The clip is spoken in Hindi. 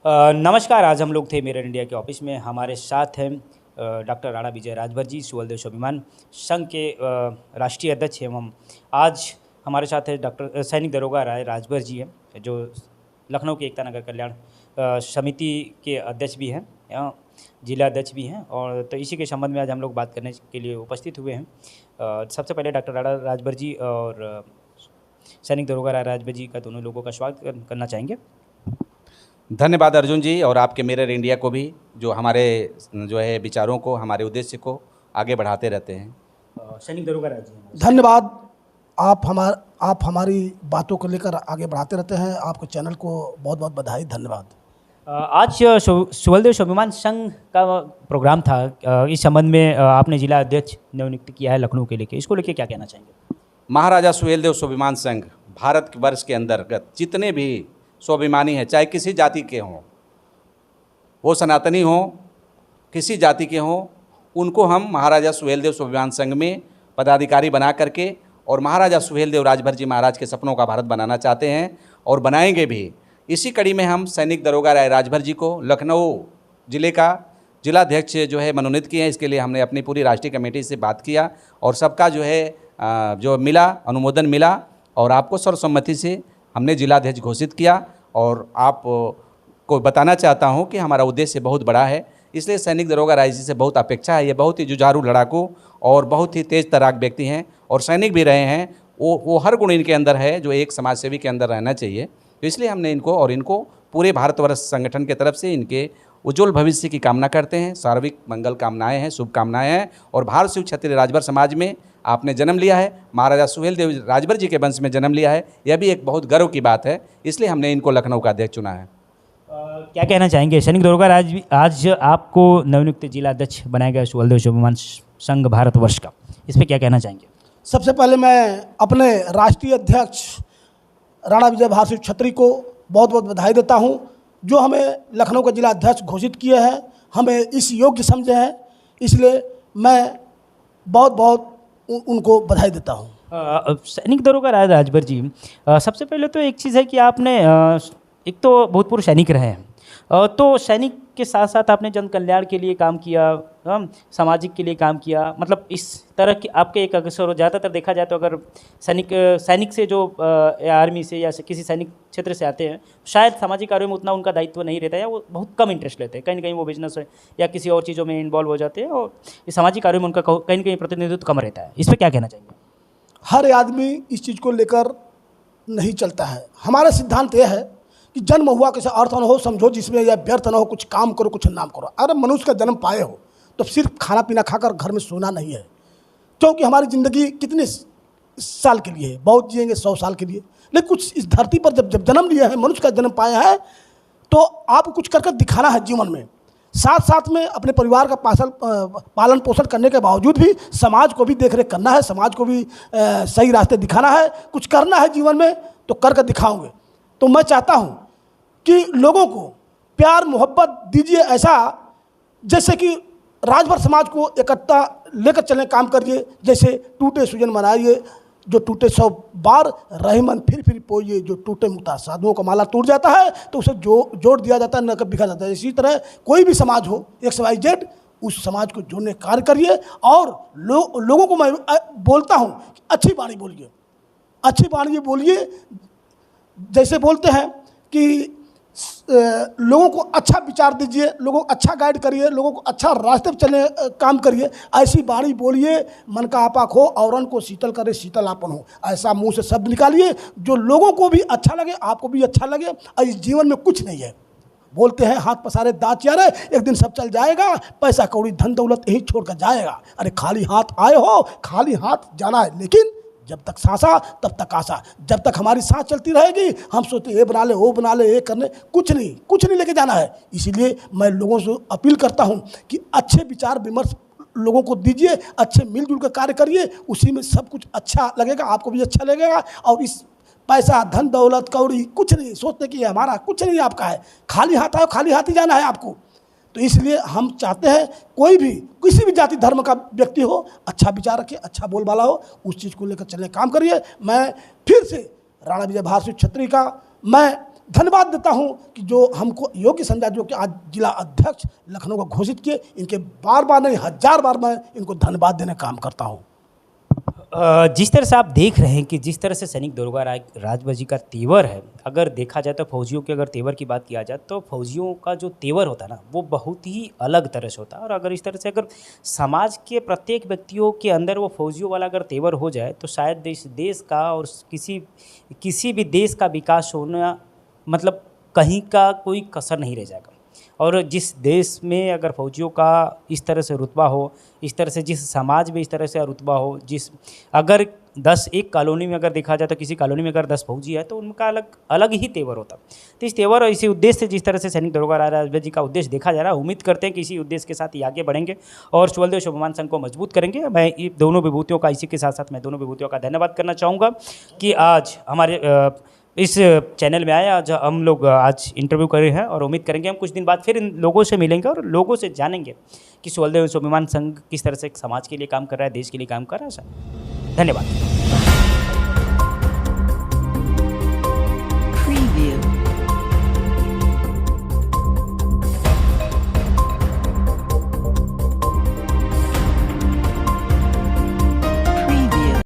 नमस्कार। आज हम लोग थे मिरर इंडिया के ऑफिस में। हमारे साथ हैं डॉक्टर राणा विजय राजभर जी, सुहेलदेव स्वाभिमान संघ के राष्ट्रीय अध्यक्ष एवं आज हमारे साथ है डॉक्टर सैनिक दरोगा राय राजभर जी हैं, जो लखनऊ के एकता नगर कल्याण समिति के अध्यक्ष भी हैं, जिला अध्यक्ष भी हैं। और तो इसी के संबंध में आज हम लोग बात करने के लिए उपस्थित हुए हैं। सबसे पहले डॉक्टर राणा राजभर जी और सैनिक दरोगा राय राजभर जी का दोनों लोगों का स्वागत करना चाहेंगे। धन्यवाद अर्जुन जी, और आपके मिरर इंडिया को भी, जो हमारे विचारों को, हमारे उद्देश्य को आगे बढ़ाते रहते हैं। सैनिक दरोगा राय जी, धन्यवाद। आप हमारी बातों को लेकर आगे बढ़ाते रहते हैं। आपके चैनल को बहुत बहुत बधाई, धन्यवाद। आज सुहेलदेव स्वाभिमान संघ का प्रोग्राम था। इस संबंध में आपने जिला अध्यक्ष नवनियुक्त किया है लखनऊ के लेके, इसको लेके क्या कहना चाहेंगे? महाराजा सुहेलदेव स्वाभिमान संघ भारत वर्ष के अंतर्गत जितने भी स्वाभिमानी हैं, चाहे किसी जाति के हों, वो सनातनी हों, किसी जाति के हों, उनको हम महाराजा सुहेलदेव स्वाभिमान संघ में पदाधिकारी बना करके और महाराजा सुहेलदेव राजभर जी महाराज के सपनों का भारत बनाना चाहते हैं और बनाएंगे भी। इसी कड़ी में हम सैनिक दरोगा राय राजभर जी को लखनऊ जिले का जिलाध्यक्ष मनोनीत किए हैं। इसके लिए हमने अपनी पूरी राष्ट्रीय कमेटी से बात किया और सबका जो मिला, अनुमोदन मिला, और आपको सर्वसम्मति से हमने जिलाध्यक्ष घोषित किया। और आप को बताना चाहता हूं कि हमारा उद्देश्य बहुत बड़ा है, इसलिए सैनिक दरोगा राय जी से बहुत अपेक्षा है। ये बहुत ही जुझारू लड़ाकू और बहुत ही तेज तर्राक व्यक्ति हैं और सैनिक भी रहे हैं। वो हर गुण इनके अंदर है जो एक समाजसेवी के अंदर रहना चाहिए। तो इसलिए हमने इनको पूरे भारतवर्ष संगठन के तरफ से इनके उज्ज्वल भविष्य की कामना करते हैं। सार्वजनिक मंगल कामनाएँ हैं, शुभकामनाएँ हैं। और भारत शिव क्षत्रिय राजभर समाज में आपने जन्म लिया है, महाराजा सुहेलदेव राजभर जी के वंश में जन्म लिया है, यह भी एक बहुत गर्व की बात है। इसलिए हमने इनको लखनऊ का अध्यक्ष चुना है। क्या कहना चाहेंगे सैनिक दरोगा आज आपको नवनियुक्त जिला अध्यक्ष बनाया गया सुहेलदेव स्वाभिमान संघ भारतवर्ष का, इस पर क्या कहना चाहेंगे? सबसे पहले मैं अपने राष्ट्रीय अध्यक्ष राणा विजय भारत क्षत्रिय को बहुत बहुत बधाई देता हूं, जो हमें लखनऊ का जिला अध्यक्ष घोषित किए हैं, हमें इस योग्य समझे हैं। इसलिए मैं बहुत बहुत उनको बधाई देता हूँ। सैनिक दरोगा राय राजभर जी, सबसे पहले तो एक चीज़ है कि आपने एक तो भूतपूर्व सैनिक रहे हैं, तो सैनिक के साथ साथ आपने जन कल्याण के लिए काम किया, सामाजिक के लिए काम किया। मतलब इस तरह की आपके एक अक्सर ज़्यादातर देखा जाए तो अगर सैनिक से जो आर्मी से या किसी सैनिक क्षेत्र से आते हैं, शायद सामाजिक कार्यों में उतना उनका दायित्व नहीं रहता है, या वो बहुत कम इंटरेस्ट लेते हैं। कहीं ना कहीं वो बिजनेस है या किसी और चीज़ों में इन्वॉल्व हो जाते हैं और इस सामाजिक कार्यों में उनका कहीं ना कहीं प्रतिनिधित्व कम रहता है। इस पर क्या कहना चाहिए? हर आदमी इस चीज़ को लेकर नहीं चलता है। हमारा सिद्धांत यह है कि जन्म हुआ कैसे अर्थ न हो, समझो जिसमें यह व्यर्थ न हो, कुछ काम करो, कुछ नाम करो। अगर मनुष्य का जन्म पाए हो तो सिर्फ खाना पीना खाकर घर में सोना नहीं है, क्योंकि हमारी ज़िंदगी कितने साल के लिए है? बहुत जिएंगे 100 साल के लिए, लेकिन कुछ इस धरती पर जब जन्म लिया है, मनुष्य का जन्म पाया है, तो आपको कुछ कर दिखाना है जीवन में। साथ साथ में अपने परिवार का पालन पोषण करने के बावजूद भी समाज को भी देख रेख करना है, समाज को भी सही रास्ते दिखाना है, कुछ करना है जीवन में, तो कर दिखाओगे। तो मैं चाहता हूँ कि लोगों को प्यार मोहब्बत दीजिए, ऐसा जैसे कि राजभर समाज को इकट्ठा लेकर चलने काम करिए। जैसे टूटे सुजन मनाइए, जो टूटे 100 बार रहे मन फिर पोइए, जो टूटे मुक्ता साधुओं का माला टूट जाता है तो उसे जोड़ दिया जाता है, न कभी बिखा जाता है। इसी तरह कोई भी समाज हो, XYZ, उस समाज को जोड़ने कार्य करिए। और लोगों को मैं बोलता हूँ कि अच्छी वाणी बोलिए, अच्छी वाणी बोलिए। जैसे बोलते हैं कि लोगों को अच्छा विचार दीजिए, लोगों को अच्छा गाइड करिए, लोगों को अच्छा रास्ते पर चलने काम करिए। ऐसी वाणी बोलिए, मन का आपा खो, औरन को शीतल करे, शीतल आपन हो। ऐसा मुंह से शब्द निकालिए जो लोगों को भी अच्छा लगे, आपको भी अच्छा लगे। और इस जीवन में कुछ नहीं है, बोलते हैं हाथ पसारे दांत चारे, एक दिन सब चल जाएगा, पैसा कौड़ी धन दौलत यही छोड़कर जाएगा। अरे खाली हाथ आए हो, खाली हाथ जाना है, लेकिन जब तक सांसा तब तक आशा। जब तक हमारी सांस चलती रहेगी, हम सोचते ये बना ले, वो बना ले, ये करने, कुछ नहीं लेके जाना है। इसीलिए मैं लोगों से अपील करता हूं कि अच्छे विचार विमर्श लोगों को दीजिए, अच्छे मिलजुल कर कार्य करिए, उसी में सब कुछ अच्छा लगेगा, आपको भी अच्छा लगेगा। और इस पैसा धन दौलत कौड़ी कुछ नहीं सोचते कि ये हमारा, कुछ नहीं आपका है। खाली हाथ आओ, खाली हाथ ही जाना है आपको। तो इसलिए हम चाहते हैं कोई भी किसी भी जाति धर्म का व्यक्ति हो, अच्छा विचार रखे, अच्छा बोलबाला हो, उस चीज़ को लेकर चलने काम करिए। मैं फिर से राणा विजय भारत क्षत्रिय का मैं धन्यवाद देता हूं कि जो हमको योग्य समझा, जो कि आज जिला अध्यक्ष लखनऊ को घोषित किए। इनके बार बार नहीं, 1000 बार मैं इनको धन्यवाद देने का काम करता हूं। जिस तरह से आप देख रहे हैं कि जिस तरह से सैनिक दरोगा राजभर जी का तेवर है, अगर देखा जाए तो फौजियों के अगर तेवर की बात किया जाए तो फौजियों का जो तेवर होता है ना, वो बहुत ही अलग तरह से होता है। और अगर इस तरह से अगर समाज के प्रत्येक व्यक्तियों के अंदर वो फौजियों वाला अगर तेवर हो जाए तो शायद देश का और किसी भी देश का विकास होना, मतलब कहीं का कोई कसर नहीं रह जाएगा। और जिस देश में अगर फौजियों का इस तरह से रुतबा हो, इस तरह से जिस समाज में इस तरह से रुतबा हो, अगर 10 एक कॉलोनी में अगर देखा जाए तो किसी कॉलोनी में अगर 10 फौजी है तो उनका अलग ही तेवर होता। तो इस तेवर और इसी उद्देश्य से जिस तरह से सैनिक दरोगा राजभर जी का उद्देश्य देखा जा रहा है, उम्मीद करते हैं कि इसी उद्देश्य के साथ ही आगे बढ़ेंगे और सुबलदेव स्वाभिमान संघ को मजबूत करेंगे। मैं दोनों विभूतियों का, इसी के साथ साथ मैं दोनों विभूतियों का धन्यवाद करना चाहूँगा कि आज हमारे इस चैनल में आए। आज हम लोग आज इंटरव्यू कर रहे हैं और उम्मीद करेंगे हम कुछ दिन बाद फिर इन लोगों से मिलेंगे और लोगों से जानेंगे कि सुबलदेव स्वाभिमान संघ किस तरह से समाज के लिए काम कर रहा है, देश के लिए काम कर रहा है। धन्यवाद।